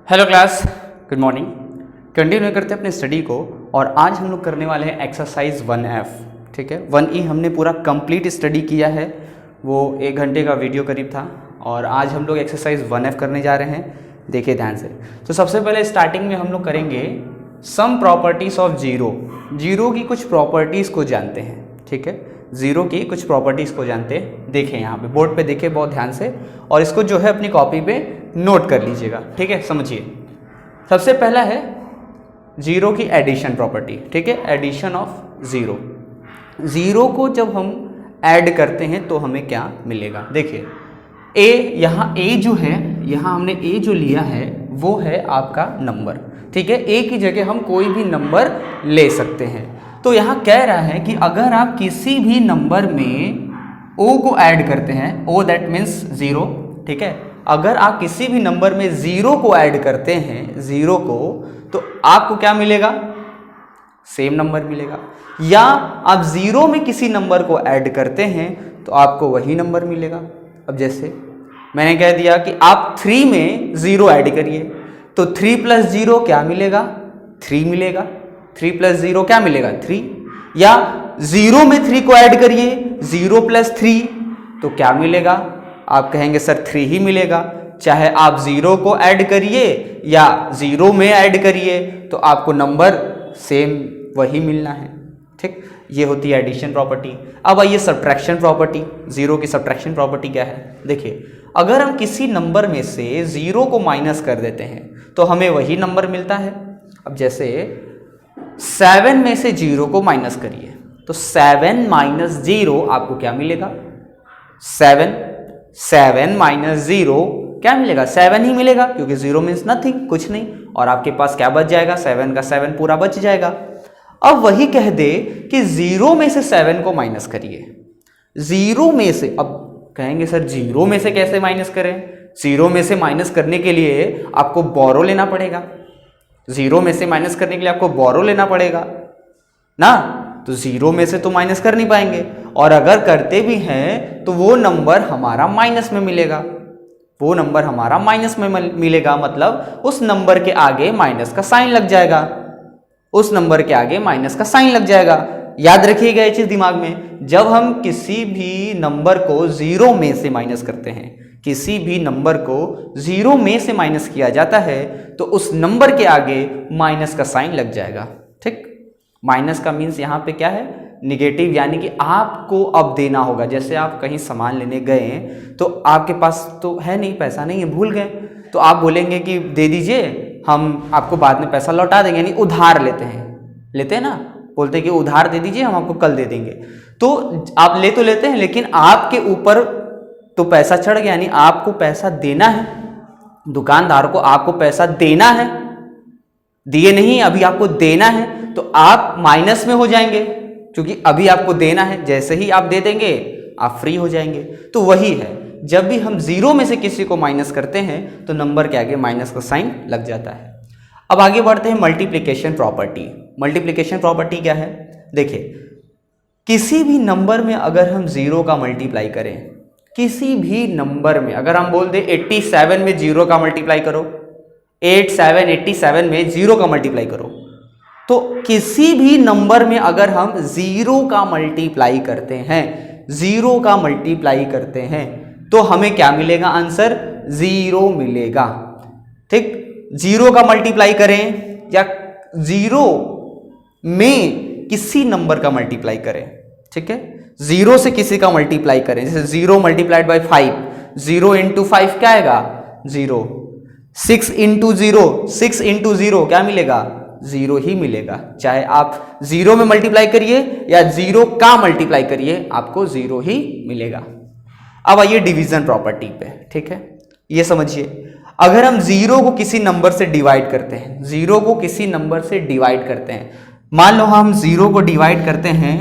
Hello class, good morning. Continue करते हैं अपने स्टडी को और आज हम लोग करने वाले हैं एक्सरसाइज 1F। ठीक है, 1E हमने पूरा कंप्लीट स्टडी किया है, वो 1 घंटे का वीडियो करीब था और आज हम लोग एक्सरसाइज 1F करने जा रहे हैं। देखिए ध्यान से। तो सबसे पहले स्टार्टिंग में हम लोग करेंगे सम प्रॉपर्टीज़ ऑफ जीरो। जीरो की कुछ प्रॉपर्टीज़ को जानते हैं। ठीक है, जीरो की कुछ प्रॉपर्टीज़ को जानते हैं। देखें यहाँ पे बोर्ड पे, देखें बहुत ध्यान से और इसको जो है अपनी कॉपी पे नोट कर लीजिएगा। ठीक है, समझिए। सबसे पहला है जीरो की एडिशन प्रॉपर्टी। ठीक है, एडिशन ऑफ जीरो। जीरो को जब हम ऐड करते हैं तो हमें क्या मिलेगा। देखिए ए, यहाँ ए जो है, यहाँ हमने ए जो लिया है वो है आपका नंबर। ठीक है, ए की जगह हम कोई भी नंबर ले सकते हैं। तो यहाँ कह रहा है कि अगर आप किसी भी नंबर में ओ को ऐड करते हैं, ओ दैट मीन्स जीरो। ठीक है, अगर आप किसी भी नंबर में जीरो को ऐड करते हैं, जीरो को, तो आपको क्या मिलेगा, सेम नंबर मिलेगा। या आप जीरो में किसी नंबर को ऐड करते हैं तो आपको वही नंबर मिलेगा। अब जैसे मैंने कह दिया कि आप 3 में जीरो ऐड करिए तो 3 प्लस जीरो क्या मिलेगा, 3 मिलेगा। 3 प्लस जीरो क्या मिलेगा, 3। या जीरो में 3 को ऐड करिए, 0 प्लस 3 तो क्या मिलेगा, आप कहेंगे सर 3 ही मिलेगा। चाहे आप जीरो को ऐड करिए या जीरो में ऐड करिए तो आपको नंबर सेम वही मिलना है। ठीक, ये होती है एडिशन प्रॉपर्टी। अब आइए सब्ट्रैक्शन प्रॉपर्टी। जीरो की सब्ट्रैक्शन प्रॉपर्टी क्या है, देखिए अगर हम किसी नंबर में से जीरो को माइनस कर देते हैं तो हमें वही नंबर मिलता है। अब जैसे 7 में से 0 को माइनस करिए तो 7 माइनस 0 आपको क्या मिलेगा, 7 माइनस 0 क्या मिलेगा, 7 ही मिलेगा, क्योंकि 0 मीन्स नथिंग, कुछ नहीं। और आपके पास क्या बच जाएगा, 7 का 7 पूरा बच जाएगा। अब वही कह दे कि 0 में से 7 को माइनस करिए। 0 में से, अब कहेंगे सर 0 में से कैसे माइनस करें। 0 में से माइनस करने के लिए आपको बोरो लेना पड़ेगा। 0 में से माइनस करने के लिए आपको बोरो लेना पड़ेगा ना, तो 0 में से तो माइनस कर नहीं पाएंगे। और अगर करते भी हैं तो वो नंबर हमारा माइनस में मिलेगा, वो नंबर हमारा माइनस में मिलेगा। मतलब उस नंबर के आगे माइनस का साइन लग जाएगा, उस नंबर के आगे माइनस का साइन लग जाएगा। याद रखिएगा ये चीज दिमाग में। जब हम किसी भी नंबर को 0 में से माइनस करते हैं, किसी भी नंबर को 0 में से माइनस किया जाता है तो उस नंबर के आगे माइनस का साइन लग जाएगा। ठीक, माइनस का मीन्स यहाँ पे क्या है, निगेटिव, यानी कि आपको अब देना होगा। जैसे आप कहीं सामान लेने गए तो आपके पास तो है नहीं, पैसा नहीं है, भूल गए, तो आप बोलेंगे कि दे दीजिए, हम आपको बाद में पैसा लौटा देंगे, यानी उधार लेते हैं ना, बोलते हैं कि उधार दे दीजिए, हम आपको कल दे देंगे। तो आप ले तो लेते हैं लेकिन आपके ऊपर तो पैसा चढ़ गया, यानी आपको पैसा देना है, दुकानदार को आपको पैसा देना है, दिए नहीं, अभी आपको देना है, तो आप माइनस में हो जाएंगे क्योंकि अभी आपको देना है। जैसे ही आप दे देंगे आप फ्री हो जाएंगे। तो वही है, जब भी हम 0 में से किसी को माइनस करते हैं तो नंबर के आगे माइनस का साइन लग जाता है। अब आगे बढ़ते हैं मल्टीप्लिकेशन प्रॉपर्टी। मल्टीप्लिकेशन प्रॉपर्टी क्या है, देखिए किसी भी नंबर में अगर हम 0 का मल्टीप्लाई करें, किसी भी नंबर में अगर हम बोल दें 87 में 0 का मल्टीप्लाई करो, 87 में 0 का मल्टीप्लाई करो, तो किसी भी नंबर में अगर हम 0 का मल्टीप्लाई करते हैं, 0 का मल्टीप्लाई करते हैं तो हमें क्या मिलेगा, आंसर 0 मिलेगा। ठीक, 0 का मल्टीप्लाई करें या 0 में किसी नंबर का मल्टीप्लाई करें, ठीक है, 0 से किसी का मल्टीप्लाई करें, जैसे 0 मल्टीप्लाइड बाई 5, 0 इंटू 5 क्या आएगा, 0। 6 इंटू 0, 6 इंटू 0 क्या मिलेगा, 0 ही मिलेगा। चाहे आप 0 में मल्टीप्लाई करिए या 0 का मल्टीप्लाई करिए, आपको 0 ही मिलेगा। अब आइए डिवीजन प्रॉपर्टी पे। ठीक है, ये समझिए, अगर हम 0 को किसी नंबर से डिवाइड करते हैं, 0 को किसी नंबर से डिवाइड करते हैं, मान लो हम 0 को डिवाइड करते हैं,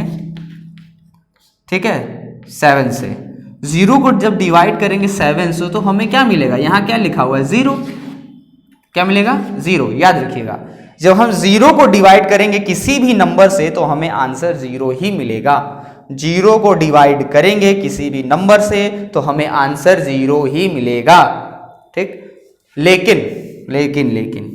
ठीक है, 7 से, 0 को जब डिवाइड करेंगे 7 से तो हमें क्या मिलेगा, यहां क्या लिखा हुआ है, 0, क्या मिलेगा, 0। याद रखिएगा, जब हम 0 को डिवाइड करेंगे किसी भी नंबर से तो हमें आंसर 0 ही मिलेगा। 0 को डिवाइड करेंगे किसी भी नंबर से तो हमें आंसर 0 ही मिलेगा। ठीक, लेकिन लेकिन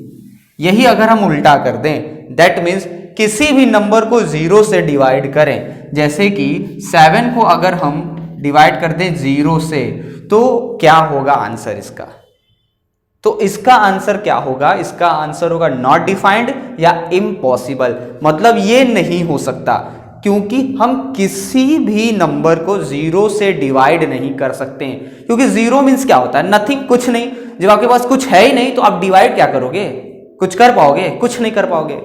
यही अगर हम उल्टा कर दें, दैट मीन्स किसी भी नंबर को 0 से डिवाइड करें, जैसे कि 7 को अगर हम डिवाइड कर दें 0 से, तो क्या होगा आंसर इसका? तो इसका आंसर क्या होगा? इसका आंसर होगा नॉट डिफाइंड या इम्पॉसिबल। मतलब ये नहीं हो सकता, क्योंकि हम किसी भी नंबर को 0 से डिवाइड नहीं कर सकते हैं, क्योंकि 0 मीन्स क्या होता है? नथिंग, कुछ नहीं। जब आपके पास कुछ है ही नहीं तो आप डिवाइड क्या करोगे? कुछ कर पाओगे? कुछ नहीं कर पाओगे।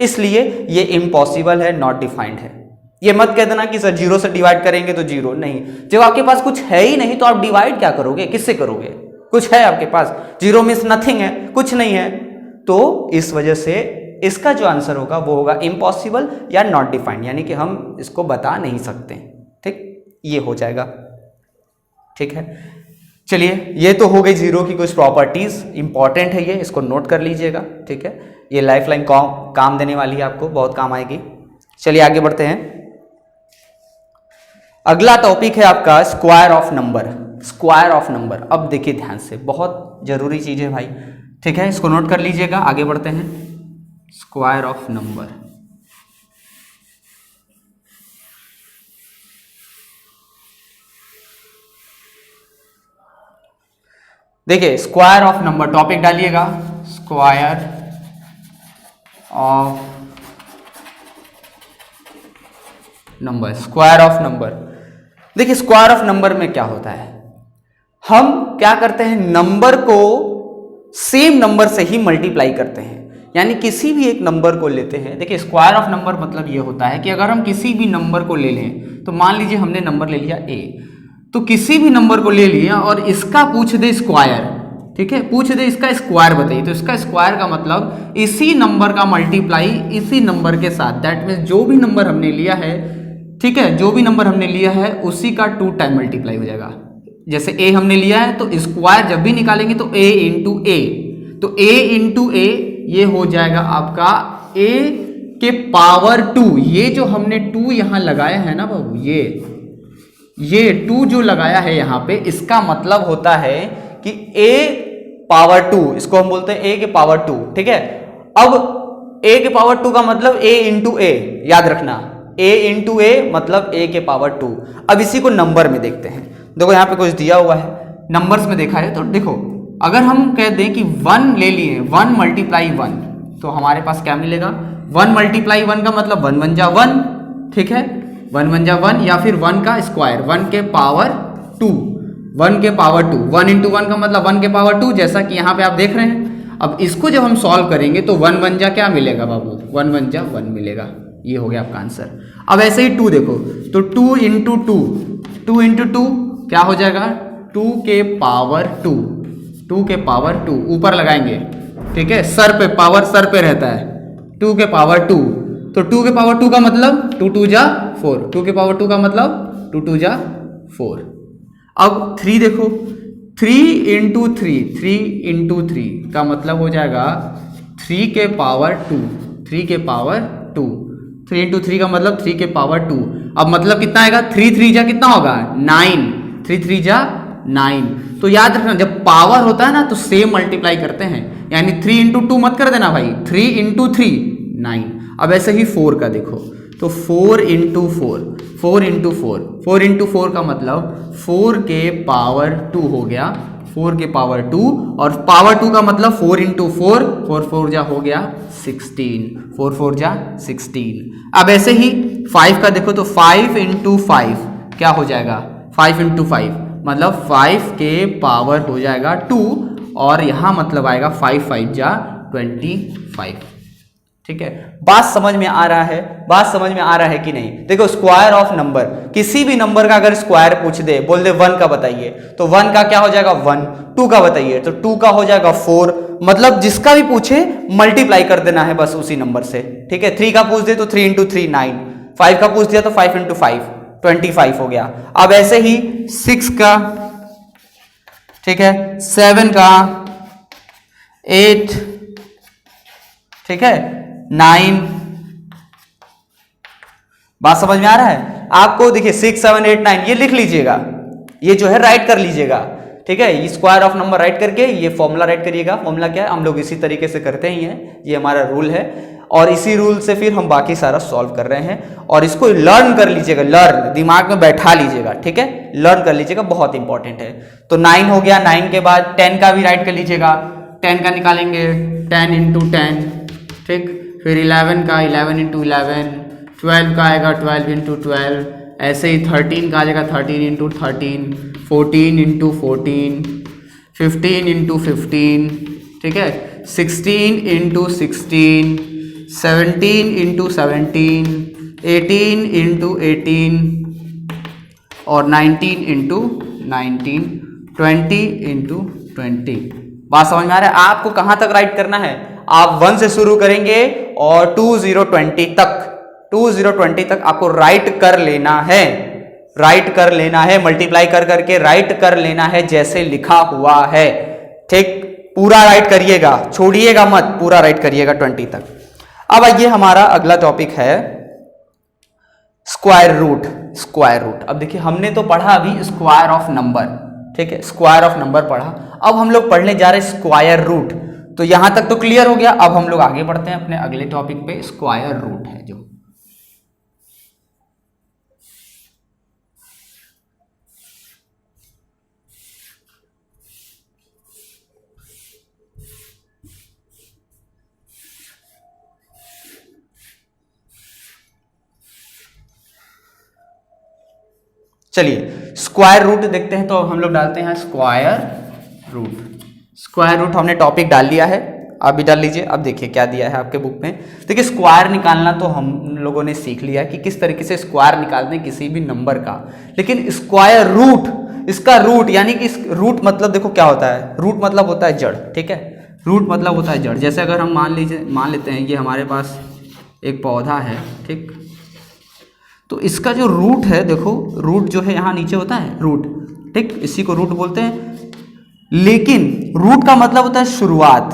इसलिए ये इम्पॉसिबल है, नॉट डिफाइंड है। ये मत कह देना कि सर 0 से डिवाइड करेंगे तो 0, नहीं। जब आपके पास कुछ है ही नहीं तो आप डिवाइड क्या करोगे? किससे करोगे? कुछ है आपके पास, 0 मीन्स नथिंग है, कुछ नहीं है। तो इस वजह से इसका जो आंसर होगा वो होगा इम्पॉसिबल या नॉट डिफाइंड, यानी कि हम इसको बता नहीं सकते। ठीक, ये हो जाएगा। ठीक है, चलिए, ये तो हो गई 0 की कुछ प्रॉपर्टीज, इंपॉर्टेंट है ये, इसको नोट कर लीजिएगा। ठीक है, ये लाइफ लाइन काम देने वाली है, आपको बहुत काम आएगी। चलिए आगे बढ़ते हैं। अगला टॉपिक है आपका square of number. Square of number, अब देखिए ध्यान से, बहुत जरूरी चीज है भाई। ठीक है, इसको नोट कर लीजिएगा। आगे बढ़ते हैं। स्क्वायर ऑफ नंबर, देखिए स्क्वायर ऑफ नंबर टॉपिक डालिएगा, square of number, square of number. देखिए स्क्वायर ऑफ नंबर में क्या होता है, हम क्या करते हैं, नंबर को सेम नंबर से ही मल्टीप्लाई करते हैं, यानी किसी भी एक नंबर को लेते हैं। देखिए स्क्वायर ऑफ नंबर मतलब ये होता है कि अगर हम किसी भी नंबर को ले लें, तो मान लीजिए हमने नंबर ले लिया a, तो किसी भी नंबर को ले लिया और इसका पूछ दे स्क्वायर, ठीक है, पूछ दे इसका स्क्वायर बताइए, तो इसका स्क्वायर का मतलब इसी नंबर का मल्टीप्लाई इसी नंबर के साथ, दैट मीन्स जो भी नंबर हमने लिया है, ठीक है, जो भी नंबर हमने लिया है उसी का 2 टाइम मल्टीप्लाई हो जाएगा। जैसे a हमने लिया है तो स्क्वायर जब भी निकालेंगे तो a इंटू ए, तो a इंटू ए ये हो जाएगा आपका a के पावर 2। ये जो हमने 2 यहां लगाया है ना बाबू, ये 2 जो लगाया है यहां पे, इसका मतलब होता है कि a पावर 2, इसको हम बोलते हैं a के पावर 2। ठीक है, अब a के पावर 2 का मतलब a इंटू ए, याद रखना, a इंटू ए मतलब a के पावर 2। अब इसी को नंबर में देखते हैं। देखो यहाँ पे कुछ दिया हुआ है, नंबर्स में देखा है तो देखो, अगर हम कह दें कि 1 ले लिए, 1 मल्टीप्लाई 1, तो हमारे पास क्या मिलेगा, 1 मल्टीप्लाई 1 का मतलब 1 1 जा 1, ठीक है, 1 1 जा 1, या फिर 1 का स्क्वायर 1 के पावर 2, 1 के पावर 2, 1 इंटू 1 का मतलब 1 के पावर 2, जैसा कि यहाँ पे आप देख रहे हैं। अब इसको जब हम सॉल्व करेंगे तो 1 1 जा क्या मिलेगा बाबू, 1 1 जा 1 मिलेगा। ये हो गया आपका आंसर। अब ऐसे ही 2 देखो, तो 2 इंटू 2, 2 इंटू 2 क्या हो जाएगा, 2 के पावर 2, 2 के पावर 2 ऊपर लगाएंगे, ठीक है, सर पे पावर सर पे रहता है, 2 के पावर 2, तो 2 के पावर 2 का मतलब 2 2 जा 4, 2 के पावर 2 का मतलब 2 2 जा 4। अब 3 देखो, 3 इंटू 3, 3 इंटू 3 का मतलब हो जाएगा 3 के पावर 2, 3 के पावर 2, 3 इंटू 3 का मतलब 3 के पावर 2। अब मतलब कितना आएगा, 3 3 जा कितना होगा 9, 3 3 जा 9। तो याद रखना जब पावर होता है ना तो सेम मल्टीप्लाई करते हैं, यानी 3 इंटू 2 मत कर देना भाई, 3 इंटू 3 9। अब ऐसे ही 4 का देखो, तो 4 इंटू 4, 4 इंटू 4, 4 इंटू 4 का मतलब 4 के पावर 2 हो गया, 4 के पावर 2, और पावर 2 का मतलब 4 इंटू 4, 4 4 जा हो गया 16, 4 4 जा 16। अब ऐसे ही 5 का देखो, तो 5 इंटू 5 क्या हो जाएगा, 5 इंटू 5 मतलब 5 के पावर हो जाएगा 2, और यहां मतलब आएगा 5 5 जा 25। ठीक है, बात समझ में आ रहा है, बात समझ में आ रहा है कि नहीं। देखो स्क्वायर ऑफ नंबर, किसी भी नंबर का अगर स्क्वायर पूछ दे, बोल दे 1 का बताइए, तो 1 का क्या हो जाएगा 1, 2 का बताइए तो 2 का हो जाएगा 4, मतलब जिसका भी पूछे मल्टीप्लाई कर देना है बस उसी नंबर से। ठीक है, 3 का पूछ दे तो 3 इंटू 3 9, 5 का पूछ दिया तो 5 इंटू 5 25 हो गया। अब ऐसे ही 6 का, ठीक है, 7 का, 8, ठीक है, 9। बात समझ में आ रहा है आपको। देखिए 6 7 8 9 ये लिख लीजिएगा, ये जो है राइट कर लीजिएगा, ठीक है। ये स्क्वायर ऑफ नंबर राइट करके ये फॉर्मूला राइट करिएगा। फॉर्मूला क्या है, हम लोग इसी तरीके से करते ही हैं, ये हमारा रूल है और इसी रूल से फिर हम बाकी सारा सॉल्व कर रहे हैं। और इसको लर्न कर लीजिएगा, लर्न दिमाग में बैठा लीजिएगा, ठीक है, लर्न कर लीजिएगा, बहुत इंपॉर्टेंट है। तो 9 हो गया, 9 के बाद 10 का भी राइट कर लीजिएगा, 10 का निकालेंगे 10 इंटू 10, ठीक, फिर 11 का 11 इंटू 11, 12 का आएगा 12 इंटू 12, ऐसे ही 13 का आ जाएगा 13 इंटू 13, 14 इंटू 14, 15 इंटू 15, ठीक है, 16 इंटू 16, 17 इंटू 17, 18 इंटू 18 और 19 इंटू 19, 20 इंटू 20। बात समझ में आ रहा है? आपको कहां तक राइट करना है, आप 1 से शुरू करेंगे और 2020 तक आपको राइट कर लेना है, राइट कर लेना है, मल्टीप्लाई कर करके राइट कर लेना है जैसे लिखा हुआ है, ठीक, पूरा राइट करिएगा, छोड़िएगा मत, पूरा राइट करिएगा 20 तक। अब आइए हमारा अगला टॉपिक है स्क्वायर रूट। स्क्वायर रूट, अब देखिए हमने तो पढ़ा अभी स्क्वायर ऑफ नंबर, ठीक है, स्क्वायर ऑफ नंबर पढ़ा, अब हम लोग पढ़ने जा रहे हैं स्क्वायर रूट। तो यहां तक तो क्लियर हो गया, अब हम लोग आगे बढ़ते हैं अपने अगले टॉपिक पे, स्क्वायर रूट है जो। चलिए स्क्वायर रूट देखते हैं, तो हम लोग डालते हैं स्क्वायर रूट। स्क्वायर रूट हमने टॉपिक डाल लिया है, आप भी डाल लीजिए। अब देखिए क्या दिया है आपके बुक में, देखिए स्क्वायर निकालना तो हम लोगों ने सीख लिया कि किस तरीके से स्क्वायर निकालते हैं किसी भी नंबर का, लेकिन स्क्वायर रूट, इसका रूट यानी कि रूट मतलब देखो क्या होता है, रूट मतलब होता है जड़, ठीक है, रूट मतलब होता है जड़। जैसे अगर हम मान लेते हैं ये हमारे पास एक पौधा है, ठीक, तो इसका जो रूट है, देखो रूट जो है यहाँ नीचे होता है रूट, ठीक, इसी को रूट बोलते हैं, लेकिन रूट का मतलब होता है शुरुआत,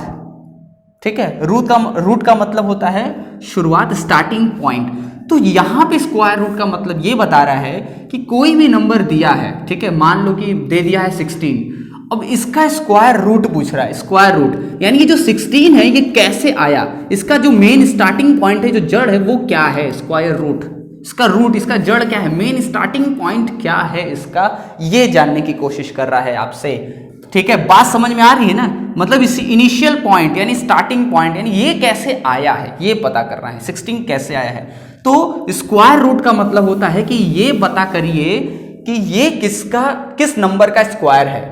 ठीक है, रूट का मतलब होता है शुरुआत, स्टार्टिंग पॉइंट। तो यहाँ पे स्क्वायर रूट का मतलब ये बता रहा है कि कोई भी नंबर दिया है, ठीक है, मान लो कि दे दिया है 16, अब इसका स्क्वायर रूट पूछ रहा है, स्क्वायर रूट यानी कि जो 16 है ये कैसे आया, इसका जो मेन स्टार्टिंग पॉइंट है, जो जड़ है वो क्या है, स्क्वायर रूट, इसका रूट, इसका जड़ क्या है, मेन स्टार्टिंग पॉइंट क्या है इसका, ये जानने की कोशिश कर रहा है आपसे, ठीक है। बात समझ में आ रही है ना, मतलब इसी इनिशियल पॉइंट यानी स्टार्टिंग पॉइंट यानी ये कैसे आया है ये पता कर रहा है, 16 कैसे आया है। तो स्क्वायर रूट का मतलब होता है कि ये पता करिए कि ये किस नंबर का स्क्वायर है।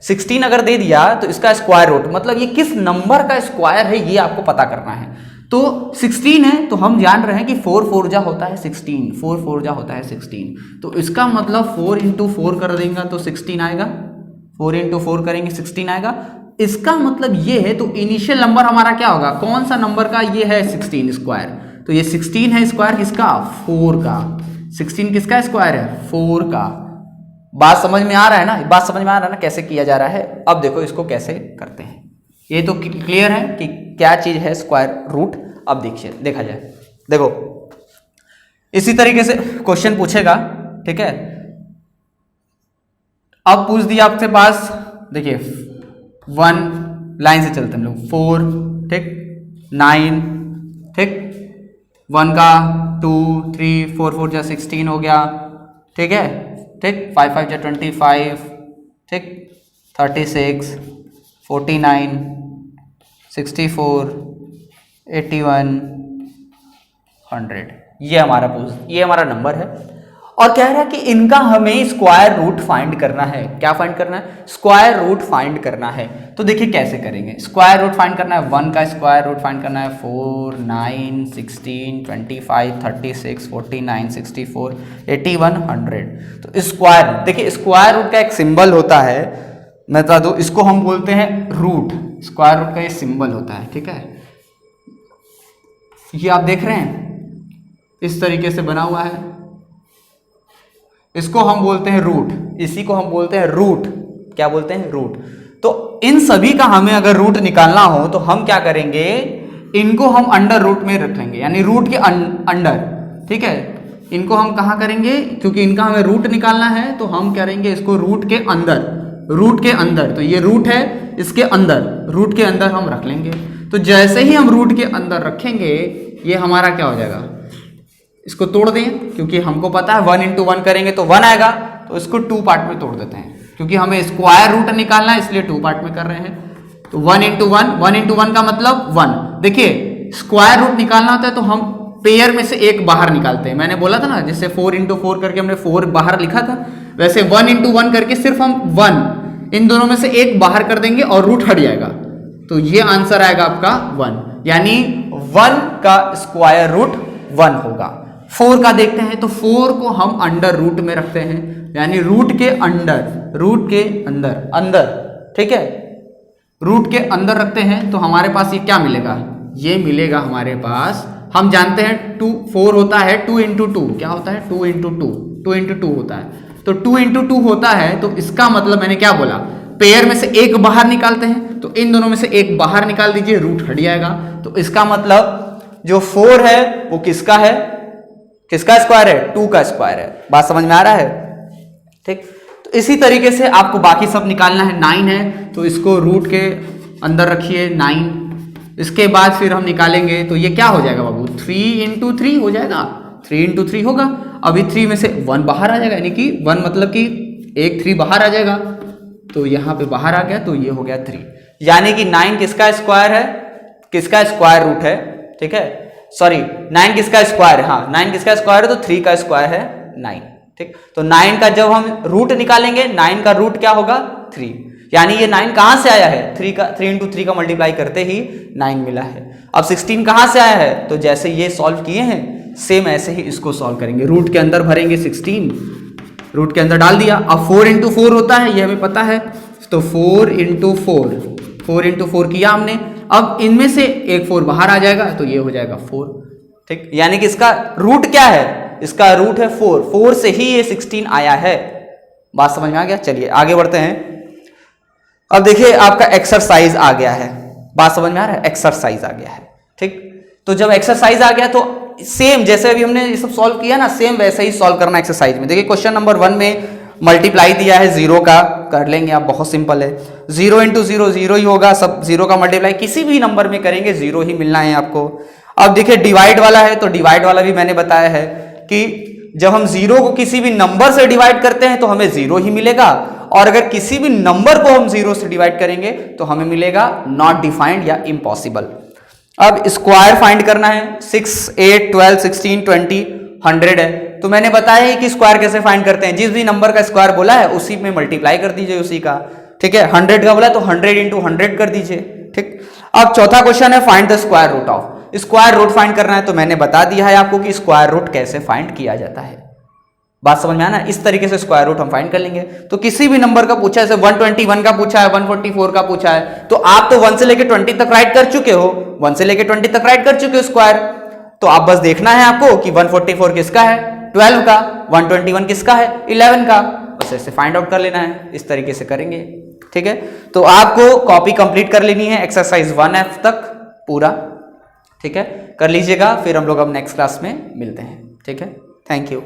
16 अगर दे दिया तो इसका स्क्वायर रूट मतलब ये किस नंबर का स्क्वायर है, ये आपको पता करना है। तो 16 है तो हम जान रहे हैं कि 4 4 जा होता है 16, 4 4 जा होता है 16, तो इसका मतलब 4 इंटू 4 कर देंगे तो 16 आएगा, 4 इंटू 4 करेंगे 16 आएगा। इसका मतलब ये है, तो इनिशियल नंबर हमारा क्या होगा, कौन सा नंबर का ये है 16 स्क्वायर, तो ये 16 है स्क्वायर किसका, 4 का, 16 किसका स्क्वायर है, 4 का। बात समझ में आ रहा है ना, बात समझ में आ रहा है ना कैसे किया जा रहा है। अब देखो इसको कैसे करते हैं, ये तो क्लियर है कि क्या चीज है स्क्वायर रूट। अब देखिए देखा जाए, देखो इसी तरीके से क्वेश्चन पूछेगा, ठीक है, अब पूछ दिया आपके पास, देखिए 1 लाइन से चलते हम लोग, 4, ठीक, 9, ठीक, 1 का 2 3 4 4 जा 16 हो गया, ठीक है, ठीक, 5 5 जा 25, ठीक, 36, 49, 64, 81, 100, ये हमारा नंबर है। और कह रहा है कि इनका हमें स्क्वायर रूट फाइंड करना है। क्या फाइंड करना है, स्क्वायर रूट फाइंड करना है। तो देखिए कैसे करेंगे, स्क्वायर रूट फाइंड करना है, 1 का स्क्वायर रूट फाइंड करना है, 4 9 16 25 36 49 64 81 100। तो स्क्वायर, देखिए स्क्वायर रूट का एक सिंबल होता है, मैं बता दूं, इसको हम बोलते हैं रूट, स्क्वायर रूट का ये सिंबल होता है, ठीक है, ये आप देख रहे हैं इस तरीके से बना हुआ है, इसको हम बोलते हैं रूट, इसी को हम बोलते हैं रूट। क्या बोलते हैं, रूट। तो इन सभी का हमें अगर रूट निकालना हो तो हम क्या करेंगे, इनको हम अंडर रूट में रखेंगे, यानी रूट के अंडर, ठीक है, इनको हम कहां करेंगे, क्योंकि इनका हमें रूट निकालना है तो हम करेंगे इसको रूट के अंदर, रूट के अंदर, तो ये रूट है, इसके अंदर, रूट के अंदर हम रख लेंगे। तो जैसे ही हम रूट के अंदर रखेंगे ये हमारा क्या हो जाएगा, इसको तोड़ दें, क्योंकि हमको पता है 1 इंटू 1 करेंगे तो 1 आएगा, तो इसको 2 पार्ट में तोड़ देते हैं, क्योंकि हमें स्क्वायर रूट निकालना है इसलिए 2 पार्ट में कर रहे हैं। तो 1 इंटू 1 का मतलब 1। देखिए स्क्वायर रूट निकालना होता है तो हम पेयर में से एक बाहर निकालते हैं। मैंने बोला था ना, जैसे 4 इंटू 4 करके हमने 4 बाहर लिखा था, वैसे 1 इंटू 1 करके सिर्फ हम 1 इन दोनों में से एक बाहर कर देंगे और रूट हट जाएगा, तो ये आंसर आएगा आपका 1, यानी 1 का स्क्वायर रूट 1 होगा। 4 का देखते हैं, तो 4 को हम अंडर रूट में रखते हैं, यानी रूट के अंदर, ठीक है, रूट के अंदर रखते हैं, तो हमारे पास ये क्या मिलेगा, ये मिलेगा हमारे पास, हम जानते हैं 4 होता है 2 इंटू 2, क्या होता है 2 इंटू 2 होता है, तो 2 इंटू 2 होता है, तो इसका मतलब मैंने क्या बोला, पेयर में से एक बाहर निकालते हैं, तो इन दोनों में से एक बाहर निकाल दीजिए, रूट हट जाएगा, तो इसका मतलब जो 4 है वो किसका है, किसका स्क्वायर है, 2 का स्क्वायर है। बात समझ में आ रहा है, ठीक। तो इसी तरीके से आपको बाकी सब निकालना है। 9 है तो इसको रूट के अंदर रखिए 9, इसके बाद फिर हम निकालेंगे तो ये क्या हो जाएगा बाबू, 3 इंटू 3 हो जाएगा, 3 इंटू 3 होगा। अभी 3 में से 1 बाहर आ जाएगा, यानी कि 1 मतलब कि एक 3 बाहर आ जाएगा, तो यहाँ पे बाहर आ गया, तो ये हो गया 3, यानी कि 9 किसका स्क्वायर है, किसका स्क्वायर रूट है, ठीक है, सॉरी 9 किसका स्क्वायर है, हाँ 9 किसका स्क्वायर है, तो 3 का स्क्वायर है 9, ठीक। तो 9 का जब हम रूट निकालेंगे, 9 का रूट क्या होगा 3, यानी ये 9 कहां से आया है, 3 इंटू 3 का मल्टीप्लाई करते ही 9 मिला है। अब 16 कहां से आया है, तो जैसे ये सॉल्व किए हैं सेम ऐसे ही इसको सॉल्व करेंगे, रूट के अंदर भरेंगे 16, रूट के अंदर डाल दिया। अब 4 इंटू 4 होता है, ये हमें पता है, तो 4 इंटू 4 किया हमने। अब इनमें से एक 4 बाहर आ जाएगा, तो ये हो जाएगा 4, ठीक, यानी कि इसका रूट क्या है, इसका रूट है 4 से ही ये 16 आया है। बात समझ में आ गया, चलिए आगे बढ़ते हैं। अब देखिए आपका एक्सरसाइज आ गया है, बात समझ में आ रहा है, एक्सरसाइज आ गया है, ठीक। तो जब एक्सरसाइज आ गया तो सेम जैसे अभी हमने ये सब सॉल्व किया ना, सेम वैसे ही सॉल्व करना एक्सरसाइज में। देखिए क्वेश्चन नंबर 1 में मल्टीप्लाई दिया है 0 का, कर लेंगे आप, बहुत सिंपल है, 0 इंटू 0 0 ही होगा, सब 0 का मल्टीप्लाई किसी भी नंबर में करेंगे 0 ही मिलना है आपको। अब देखिए डिवाइड वाला है, तो डिवाइड वाला भी मैंने बताया है कि जब हम 0 को किसी भी नंबर से डिवाइड करते हैं तो हमें 0 ही मिलेगा, और अगर किसी भी नंबर को हम 0 से डिवाइड करेंगे तो हमें मिलेगा नॉट डिफाइंड या इम्पॉसिबल। अब स्क्वायर फाइंड करना है, 6 8 12 16 20 100 है, तो मैंने बताया है कि स्क्वायर कैसे फाइंड करते हैं, जिस भी नंबर का स्क्वायर बोला है उसी में मल्टीप्लाई कर दीजिए उसी का, ठीक है। 100 का बोला तो 100 इंटू 100 कर दीजिए, ठीक। अब चौथा क्वेश्चन है find the square root of, square root find करना है, तो मैंने बता दिया है आपको कि स्क्वायर रूट कैसे फाइंड किया जाता है। बात समझ में आना, इस तरीके से स्क्वायर रूट हम फाइंड कर लेंगे। तो किसी भी नंबर का पूछा है, जैसे 121 का पूछा है, 144 का पूछा है, तो आप तो 1 से लेकर 20 तक राइट कर चुके हो, 1 से लेकर 20 तक राइट कर चुके हो स्क्वायर, तो आप बस देखना है आपको कि 144 किसका है 12 का, 121 किसका है 11 का, बस ऐसे फाइंड आउट कर लेना है, इस तरीके से करेंगे, ठीक है। तो आपको कॉपी कंप्लीट कर लेनी है एक्सरसाइज 1F तक पूरा, ठीक है, कर लीजिएगा। फिर हम लोग अब नेक्स्ट क्लास में मिलते हैं, ठीक है। Thank you.